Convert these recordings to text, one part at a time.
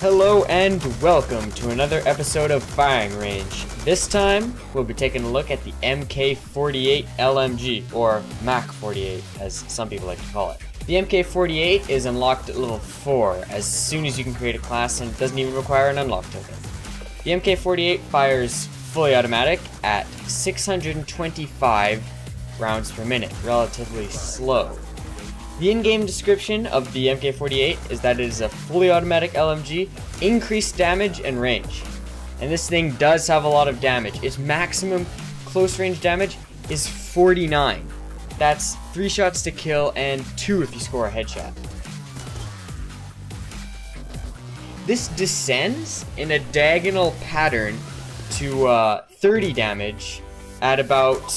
Hello and welcome to another episode of Firing Range. This time, we'll be taking a look at the Mk48 LMG, or Mk48 as some people like to call it. The Mk48 is unlocked at level 4 as soon as you can create a class, and it doesn't even require an unlock token. The Mk48 fires fully automatic at 625 rounds per minute, relatively slow. The in-game description of the Mk48 is that it is a fully automatic LMG, increased damage and range. And this thing does have a lot of damage. Its maximum close range damage is 49. That's 3 shots to kill and 2 if you score a headshot. This descends in a diagonal pattern to 30 damage at about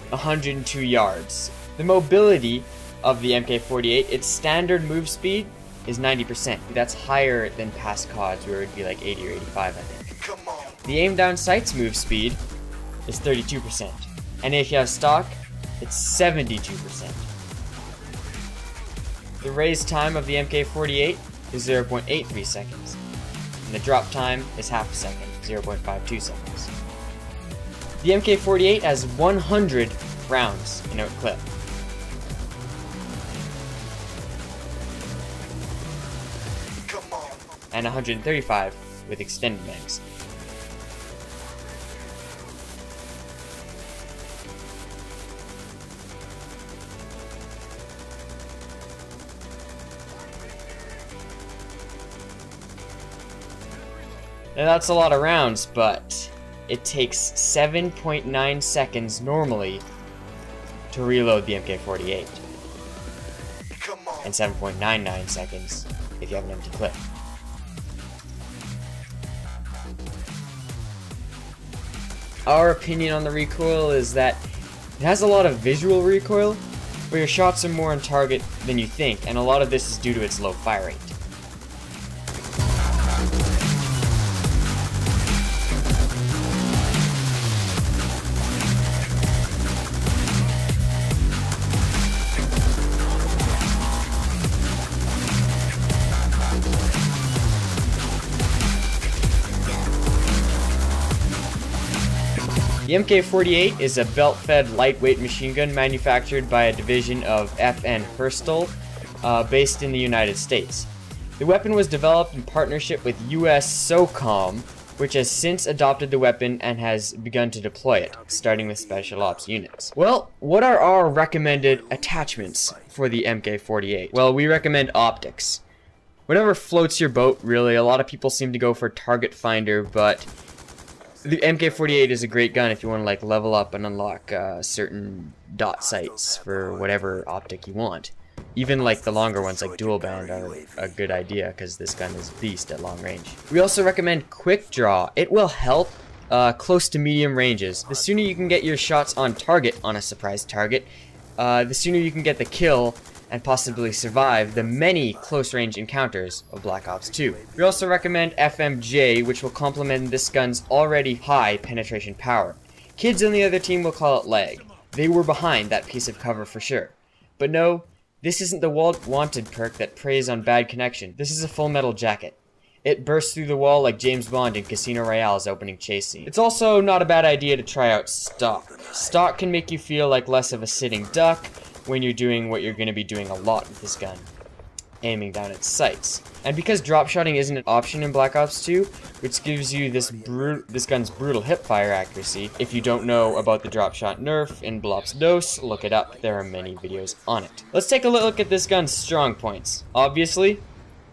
102 yards. The mobility of the Mk48, its standard move speed is 90%. That's higher than past CODs where it would be like 80 or 85, I think. The aim down sight's move speed is 32%. And if you have stock, it's 72%. The raise time of the Mk48 is 0.83 seconds. And the drop time is half a second, 0.52 seconds. The Mk48 has 100 rounds in a clip. And 135 with extended mags. Now that's a lot of rounds, but it takes 7.9 seconds normally to reload the Mk48. And 7.99 seconds if you have an empty clip. Our opinion on the recoil is that it has a lot of visual recoil, but your shots are more on target than you think, and a lot of this is due to its low fire rate. The Mk48 is a belt-fed lightweight machine gun manufactured by a division of FROSTY, based in the United States. The weapon was developed in partnership with US SOCOM, which has since adopted the weapon and has begun to deploy it, starting with special ops units. Well, what are our recommended attachments for the Mk48? Well, we recommend optics. Whatever floats your boat, really. A lot of people seem to go for target finder, but the Mk48 is a great gun if you want to like level up and unlock certain dot sights for whatever optic you want. Even like the longer ones like dual band are a good idea because this gun is a beast at long range. We also recommend quick draw. It will help close to medium ranges. The sooner you can get your shots on target on a surprise target, the sooner you can get the kill and possibly survive the many close-range encounters of Black Ops 2. We also recommend FMJ, which will complement this gun's already high penetration power. Kids on the other team will call it lag. They were behind that piece of cover for sure. But no, this isn't the wanted perk that preys on bad connection. This is a full metal jacket. It bursts through the wall like James Bond in Casino Royale's opening chase scene. It's also not a bad idea to try out stock. Stock can make you feel like less of a sitting duck when you're doing what you're going to be doing a lot with this gun, aiming down its sights. And because drop shotting isn't an option in Black Ops 2, which gives you this gun's brutal hipfire accuracy, if you don't know about the drop shot nerf in Blops Dos, look it up, there are many videos on it. Let's take a look at this gun's strong points. Obviously,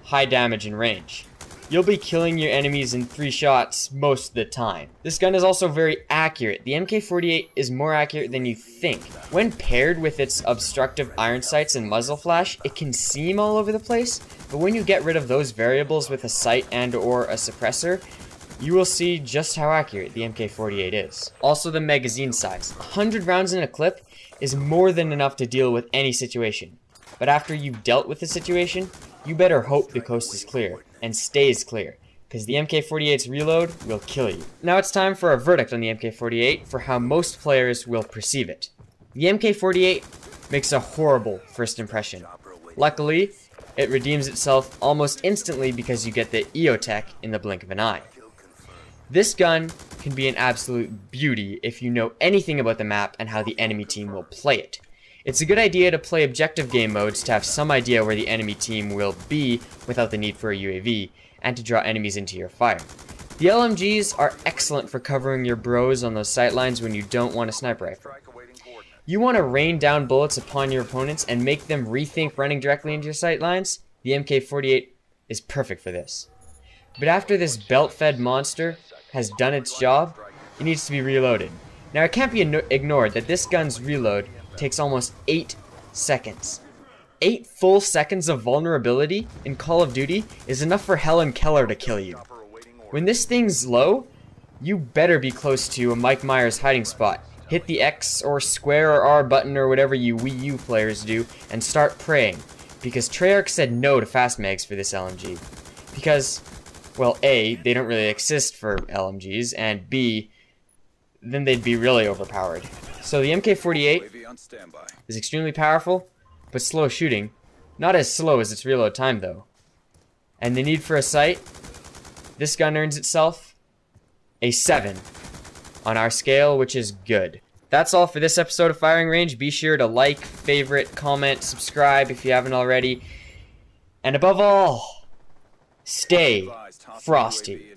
high damage and range. You'll be killing your enemies in 3 shots most of the time. This gun is also very accurate. The Mk48 is more accurate than you think. When paired with its obstructive iron sights and muzzle flash, it can seem all over the place, but when you get rid of those variables with a sight and or a suppressor, you will see just how accurate the Mk48 is. Also the magazine size. 100 rounds in a clip is more than enough to deal with any situation. But after you've dealt with the situation, you better hope the coast is clear, and stays clear, because the Mk48's reload will kill you. Now it's time for a verdict on the Mk48 for how most players will perceive it. The Mk48 makes a horrible first impression. Luckily, it redeems itself almost instantly because you get the EOTech in the blink of an eye. This gun can be an absolute beauty if you know anything about the map and how the enemy team will play it. It's a good idea to play objective game modes to have some idea where the enemy team will be without the need for a UAV, and to draw enemies into your fire. The LMGs are excellent for covering your bros on those sightlines when you don't want a sniper rifle. You want to rain down bullets upon your opponents and make them rethink running directly into your sightlines? The Mk48 is perfect for this. But after this belt-fed monster has done its job, it needs to be reloaded. Now it can't be ignored that this gun's reload takes almost 8 seconds. 8 full seconds of vulnerability in Call of Duty is enough for Helen Keller to kill you. When this thing's low, you better be close to a Mike Myers hiding spot. Hit the X or square or R button or whatever you Wii U players do and start praying. Because Treyarch said no to fast mags for this LMG. Because, well, A, they don't really exist for LMGs, and B, then they'd be really overpowered. So the Mk48 is extremely powerful, but slow shooting. Not as slow as its reload time, though. And the need for a sight, this gun earns itself a 7 on our scale, which is good. That's all for this episode of Firing Range. Be sure to like, favorite, comment, subscribe if you haven't already. And above all, stay frosty.